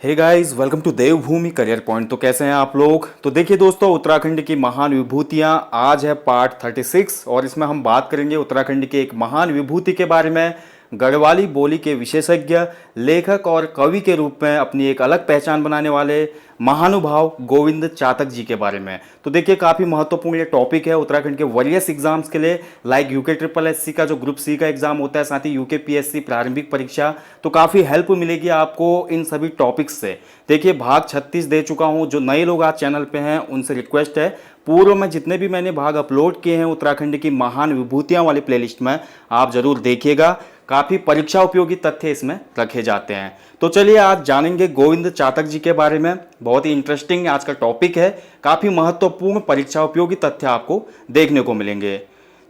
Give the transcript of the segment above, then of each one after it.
Hey guys, welcome to Devbhoomi career point. तो कैसे हैं आप लोग। तो देखिए दोस्तों, उत्तराखंड की महान विभूतियां आज है पार्ट 36 और इसमें हम बात करेंगे उत्तराखंड के एक महान विभूति के बारे में। गढ़वाली बोली के विशेषज्ञ, लेखक और कवि के रूप में अपनी एक अलग पहचान बनाने वाले महानुभाव गोविंद चातक जी के बारे में। तो देखिए, काफ़ी महत्वपूर्ण ये टॉपिक है उत्तराखंड के वरीयस एग्जाम्स के लिए, लाइक यूके ट्रिपल एससी का जो ग्रुप सी का एग्जाम होता है, साथ ही यूके पीएससी प्रारंभिक परीक्षा। तो काफ़ी हेल्प मिलेगी आपको इन सभी टॉपिक्स से। देखिए, भाग 36 दे चुका हूँ। जो नए लोग आज चैनल पे हैं उनसे रिक्वेस्ट है, पूर्व में जितने भी मैंने भाग अपलोड किए हैं उत्तराखंड की महान विभूतियां वाली प्लेलिस्ट में, आप जरूर देखिएगा। काफ़ी परीक्षा उपयोगी तथ्य इसमें रखे जाते हैं। तो चलिए आज जानेंगे गोविंद चातक जी के बारे में। बहुत ही इंटरेस्टिंग आज का टॉपिक है, काफ़ी महत्वपूर्ण परीक्षा उपयोगी तथ्य आपको देखने को मिलेंगे।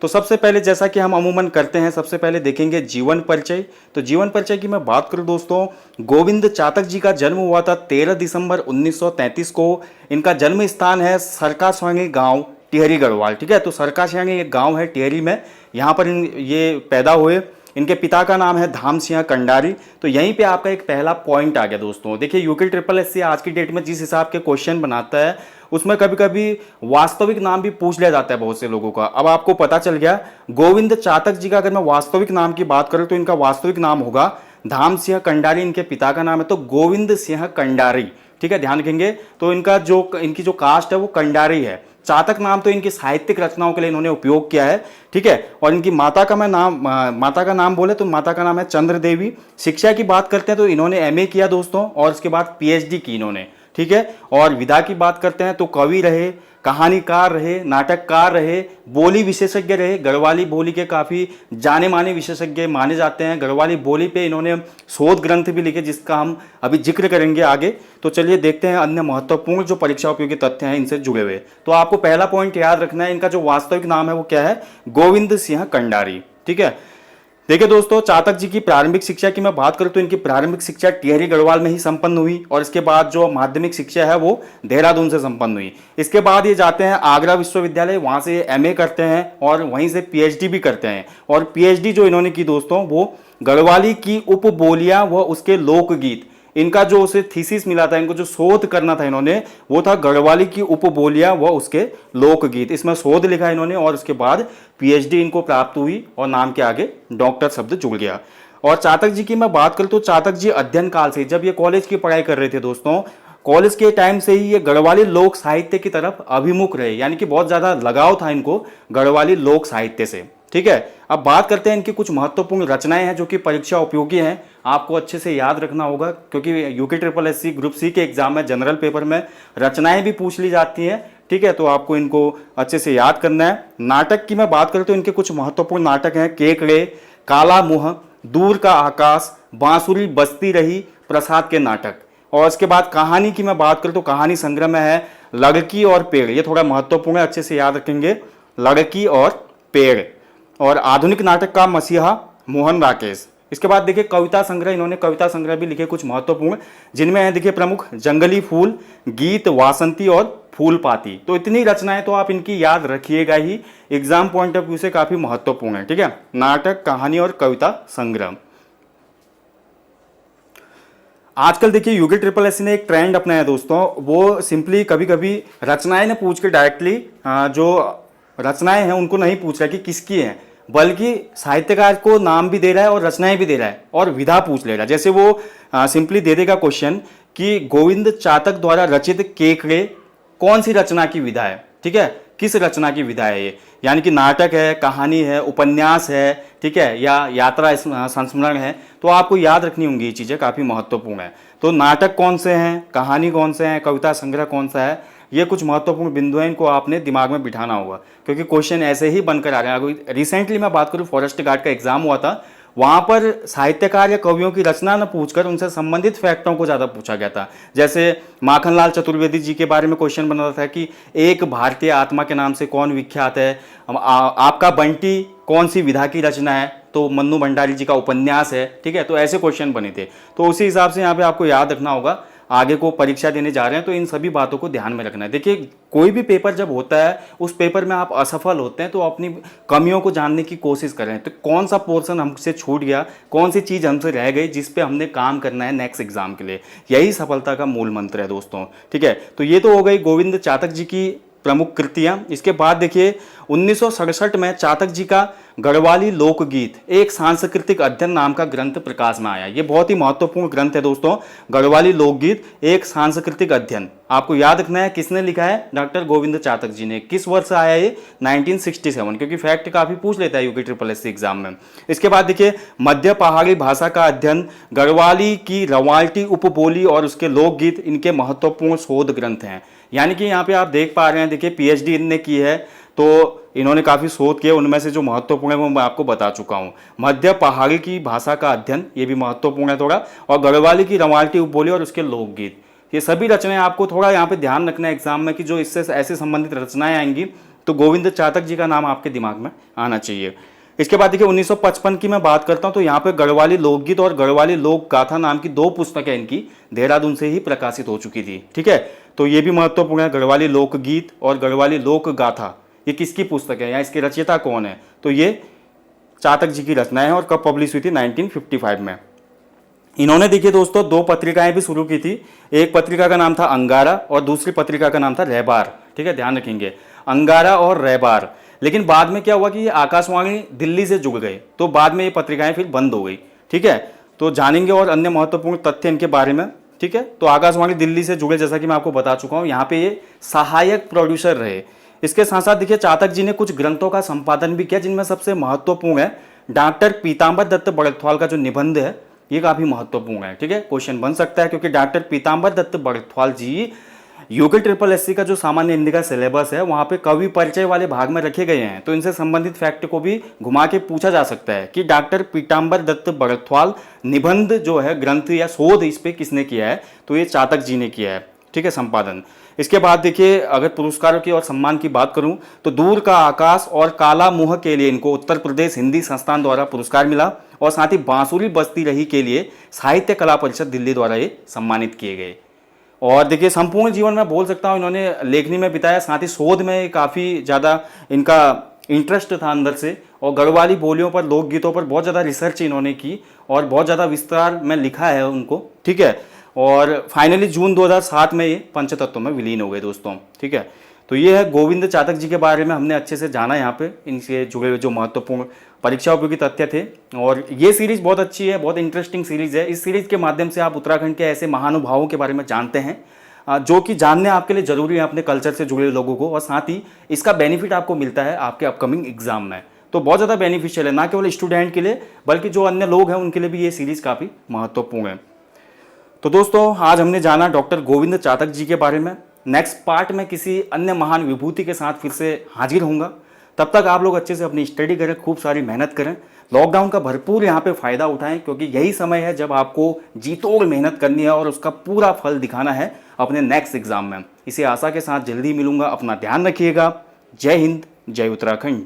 तो सबसे पहले, जैसा कि हम अमूमन करते हैं, सबसे पहले देखेंगे जीवन परिचय। तो जीवन परिचय की मैं बात करूं दोस्तों, गोविंद चातक जी का जन्म हुआ था 13 दिसंबर 1933 को। इनका जन्म स्थान है सरकास्वांगी गांव, टिहरी गढ़वाल। ठीक है, तो सरकास्वांगी एक गांव है टिहरी में, यहाँ पर ये पैदा हुए। इनके पिता का नाम है धाम सिंह कंडारी। तो यहीं पे आपका एक पहला पॉइंट आ गया दोस्तों। देखिए, यूके ट्रिपल एससी आज की डेट में जिस हिसाब के क्वेश्चन बनाता है, उसमें कभी कभी वास्तविक नाम भी पूछ लिया जाता है बहुत से लोगों का। अब आपको पता चल गया, गोविंद चातक जी का अगर मैं वास्तविक नाम की बात करूं तो इनका वास्तविक नाम होगा धाम सिंह कंडारी। इनके पिता का नाम है तो गोविंद सिंह कंडारी। ठीक है, ध्यान रखेंगे। तो इनकी जो कास्ट है वो कंडारी है। चातक नाम तो इनकी साहित्यिक रचनाओं के लिए इन्होंने उपयोग किया है। ठीक है, और इनकी माता का नाम बोले तो माता का नाम है चंद्र देवी। शिक्षा की बात करते हैं तो इन्होंने एमए किया दोस्तों, और उसके बाद पीएचडी की इन्होंने। ठीक है, और विधा की बात करते हैं तो कवि रहे, कहानीकार रहे, नाटककार रहे, बोली विशेषज्ञ रहे। गढ़वाली बोली के काफ़ी जाने माने विशेषज्ञ माने जाते हैं। गढ़वाली बोली पे इन्होंने शोध ग्रंथ भी लिखे, जिसका हम अभी जिक्र करेंगे आगे। तो चलिए देखते हैं अन्य महत्वपूर्ण जो परीक्षा उपयोगी तथ्य हैं इनसे जुड़े हुए। तो आपको पहला पॉइंट याद रखना है, इनका जो वास्तविक नाम है वो क्या है, गोविंद सिंह कंडारी। ठीक है, देखिए दोस्तों, चातक जी की प्रारंभिक शिक्षा की मैं बात करूं तो इनकी प्रारंभिक शिक्षा टिहरी गढ़वाल में ही संपन्न हुई, और इसके बाद जो माध्यमिक शिक्षा है वो देहरादून से संपन्न हुई। इसके बाद ये जाते हैं आगरा विश्वविद्यालय, वहां से एमए करते हैं और वहीं से पीएचडी भी करते हैं। और पीएचडी जो इन्होंने की दोस्तों, वो गढ़वाली की उपबोलियां व उसके लोकगीत। इनका जो उसे थीसिस मिला था, इनको जो शोध करना था इन्होंने, वो था गढ़वाली की उपबोलियां व उसके लोकगीत। इसमें शोध लिखा इन्होंने और उसके बाद पीएचडी इनको प्राप्त हुई और नाम के आगे डॉक्टर शब्द जुड़ गया। और चातक जी की मैं बात करूं तो चातक जी अध्ययन काल से, जब ये कॉलेज की पढ़ाई कर रहे थे दोस्तों, कॉलेज के टाइम से ही ये गढ़वाली लोक साहित्य की तरफ अभिमुख रहे, यानी कि बहुत ज्यादा लगाव था इनको गढ़वाली लोक साहित्य से। ठीक है, अब बात करते हैं इनकी कुछ महत्वपूर्ण रचनाएं हैं जो कि परीक्षा उपयोगी हैं, आपको अच्छे से याद रखना होगा, क्योंकि UK triple SC group C के एग्जाम में जनरल पेपर में रचनाएं भी पूछ ली जाती हैं। ठीक है, तो आपको इनको अच्छे से याद करना है। नाटक की मैं बात करूं तो इनके कुछ महत्वपूर्ण नाटक हैं, केकड़े, काला मुंह, दूर का आकाश, बांसुरी बजती रही, प्रसाद के नाटक। और इसके बाद कहानी की मैं बात करूं तो कहानी संग्रह में है लड़की और पेड़। ये थोड़ा महत्वपूर्ण है, अच्छे से याद रखेंगे, लड़की और पेड़। और आधुनिक नाटक का मसीहा मोहन राकेश। इसके बाद देखिए कविता संग्रह, इन्होंने कविता संग्रह भी लिखे कुछ महत्वपूर्ण, जिनमें है देखिए प्रमुख जंगली फूल, गीत, वासंती और फूल पाती। तो इतनी रचनाएं तो आप इनकी याद रखिएगा ही, एग्जाम पॉइंट ऑफ व्यू से काफी महत्वपूर्ण है। ठीक है, नाटक, कहानी और कविता संग्रह। आजकल देखिए यूके ट्रिपल एससी ने एक ट्रेंड अपनाया दोस्तों, वो सिंपली कभी कभी रचनाएं ने पूछ के डायरेक्टली जो रचनाएं हैं उनको नहीं पूछ रहा कि किसकी हैं, बल्कि साहित्यकार को नाम भी दे रहा है और रचनाएं भी दे रहा है और विधा पूछ ले रहा है। जैसे वो सिंपली दे देगा क्वेश्चन कि गोविंद चातक द्वारा रचित केकड़े कौन सी रचना की विधा है। ठीक है, किस रचना की विधा है ये, यानी कि नाटक है, कहानी है, उपन्यास है, ठीक है, या यात्रा संस्मरण है। तो आपको याद रखनी होंगी ये चीज़ें, काफ़ी महत्वपूर्ण है। तो नाटक कौन से हैं, कहानी कौन से हैं, कविता संग्रह कौन सा है, ये कुछ महत्वपूर्ण बिंदु हैं, इनको आपने दिमाग में बिठाना होगा, क्योंकि क्वेश्चन ऐसे ही बनकर आ रहे हैं। अगर रिसेंटली मैं बात करूँ, फॉरेस्ट गार्ड का एग्जाम हुआ था, वहाँ पर साहित्यकार या कवियों की रचना न पूछकर उनसे संबंधित फैक्टों को ज़्यादा पूछा गया था। जैसे माखनलाल चतुर्वेदी जी के बारे में क्वेश्चन बना था कि एक भारतीय आत्मा के नाम से कौन विख्यात है, आपका बंटी कौन सी विधा की रचना है, तो मन्नू भंडारी जी का उपन्यास है। ठीक है, तो ऐसे क्वेश्चन बने थे। तो उसी हिसाब से यहाँ पे आपको याद रखना होगा, आगे को परीक्षा देने जा रहे हैं, तो इन सभी बातों को ध्यान में रखना है। देखिए, कोई भी पेपर जब होता है, उस पेपर में आप असफल होते हैं तो अपनी कमियों को जानने की कोशिश करें, तो कौन सा पोर्शन हमसे छूट गया, कौन सी चीज़ हमसे रह गई जिस पे हमने काम करना है नेक्स्ट एग्जाम के लिए। यही सफलता का मूल मंत्र है दोस्तों। ठीक है, तो ये तो हो गई गोविंद चातक जी की प्रमुख कृतियां। इसके बाद देखिए 1967 में चातक जी का गढ़वाली लोकगीत एक सांस्कृतिक अध्ययन नाम का ग्रंथ प्रकाश में आया। ये बहुत ही महत्वपूर्ण ग्रंथ है दोस्तों, गढ़वाली लोकगीत एक सांस्कृतिक अध्ययन। आपको याद रखना है किसने लिखा है, डॉक्टर गोविंद चातक जी ने। किस वर्ष आया ये, 1967, क्योंकि फैक्ट काफी पूछ लेता है यूपी ट्रिपल एससी एग्जाम में। इसके बाद देखिए मध्य पहाड़ी भाषा का अध्ययन, गढ़वाली की रवाल्टी उपबोली और उसके लोकगीत, इनके महत्वपूर्ण शोध ग्रंथ हैं। यानी कि यहाँ पे आप देख पा रहे हैं, देखिए पीएचडी इनने की है, तो इन्होंने काफ़ी शोध किए, उनमें से जो महत्वपूर्ण है वो मैं आपको बता चुका हूँ। मध्य पहाड़ी की भाषा का अध्ययन, ये भी महत्वपूर्ण है थोड़ा, और गढ़वाली की रवाल्टी उपबोली और उसके लोकगीत, ये सभी रचनाएं आपको थोड़ा यहाँ पे ध्यान रखना है एग्जाम में कि जो इससे ऐसे संबंधित रचनाएं आएंगी तो गोविंद चातक जी का नाम आपके दिमाग में आना चाहिए। इसके बाद देखिए 1955 की मैं बात करता हूँ, तो यहाँ पे गढ़वाली लोकगीत और गढ़वाली लोक गाथा नाम की 2 पुस्तकें इनकी देहरादून से ही प्रकाशित हो चुकी थी। ठीक है, तो ये भी महत्वपूर्ण है, गढ़वाली लोकगीत और गढ़वाली लोक गाथा, ये किसकी पुस्तक है या इसके रचयिता कौन है, तो ये चातक जी की रचना है और कब पब्लिश हुई थी, 1955 में। इन्होंने देखिए दोस्तों 2 पत्रिकाएं भी शुरू की थी। एक पत्रिका का नाम था अंगारा और दूसरी पत्रिका का नाम था रहबार। ठीक है, ध्यान रखेंगे, अंगारा और रहबार। लेकिन बाद में क्या हुआ कि ये आकाशवाणी दिल्ली से जुड़ गए, तो बाद में ये पत्रिकाएं फिर बंद हो गई। ठीक है, तो जानेंगे और अन्य महत्वपूर्ण तथ्य इनके बारे में। ठीक है, तो आकाशवाणी दिल्ली से जुड़े, जैसा कि मैं आपको बता चुका हूँ, यहाँ पे ये सहायक प्रोड्यूसर रहे। इसके साथ साथ देखिए चातक जी ने कुछ ग्रंथों का संपादन भी किया, जिनमें सबसे महत्वपूर्ण है डॉक्टर पीताम्बर दत्त बड़कथवाल का जो निबंध है, ये काफी महत्वपूर्ण है। ठीक है, क्वेश्चन बन सकता है, क्योंकि डॉक्टर पीताम्बर दत्त बड़कथवाल जी यूके ट्रिपल एससी का जो सामान्य हिंदी का सिलेबस है वहाँ पे कवि परिचय वाले भाग में रखे गए हैं, तो इनसे संबंधित फैक्ट को भी घुमा के पूछा जा सकता है कि डॉक्टर पीताम्बर दत्त बड़कथवाल निबंध जो है, ग्रंथ या शोध इस पे किसने किया है, तो ये चातक जी ने किया है। ठीक है, संपादन। इसके बाद देखिए अगर पुरस्कारों की और सम्मान की बात करूं तो दूर का आकाश और काला मुंह के लिए इनको उत्तर प्रदेश हिंदी संस्थान द्वारा पुरस्कार मिला, और साथ ही बांसुरी बजती रही के लिए साहित्य कला परिषद दिल्ली द्वारा ये सम्मानित किए गए। और देखिए संपूर्ण जीवन में बोल सकता हूँ इन्होंने लेखनी में बिताया, साथ ही शोध में काफ़ी ज़्यादा इनका इंटरेस्ट था अंदर से, और गढ़वाली बोलियों पर, लोकगीतों पर बहुत ज़्यादा रिसर्च इन्होंने की और बहुत ज़्यादा विस्तार में लिखा है उनको। ठीक है, और फाइनली जून 2007 में ये पंचतत्व में विलीन हो गए दोस्तों। ठीक है, तो ये है गोविंद चातक जी के बारे में हमने अच्छे से जाना यहाँ पे, इनसे जुड़े हुए जो महत्वपूर्ण परीक्षा उपयोगी तथ्य थे। और ये सीरीज बहुत अच्छी है, बहुत इंटरेस्टिंग सीरीज है। इस सीरीज के माध्यम से आप उत्तराखंड के ऐसे महानुभावों के बारे में जानते हैं जो कि जानने आपके लिए जरूरी है अपने कल्चर से जुड़े लोगों को, और साथ ही इसका बेनिफिट आपको मिलता है आपके अपकमिंग एग्जाम में। तो बहुत ज़्यादा बेनिफिशियल है, ना केवल स्टूडेंट के लिए बल्कि जो अन्य लोग हैं उनके लिए भी ये सीरीज काफ़ी महत्वपूर्ण है। तो दोस्तों आज हमने जाना डॉक्टर गोविंद चातक जी के बारे में। नेक्स्ट पार्ट में किसी अन्य महान विभूति के साथ फिर से हाजिर होऊंगा। तब तक आप लोग अच्छे से अपनी स्टडी करें, खूब सारी मेहनत करें, लॉकडाउन का भरपूर यहाँ पे फ़ायदा उठाएं, क्योंकि यही समय है जब आपको जी तोड़ मेहनत करनी है और उसका पूरा फल दिखाना है अपने नेक्स्ट एग्जाम में। इसी आशा के साथ जल्दी मिलूंगा। अपना ध्यान रखिएगा। जय हिंद, जय उत्तराखंड।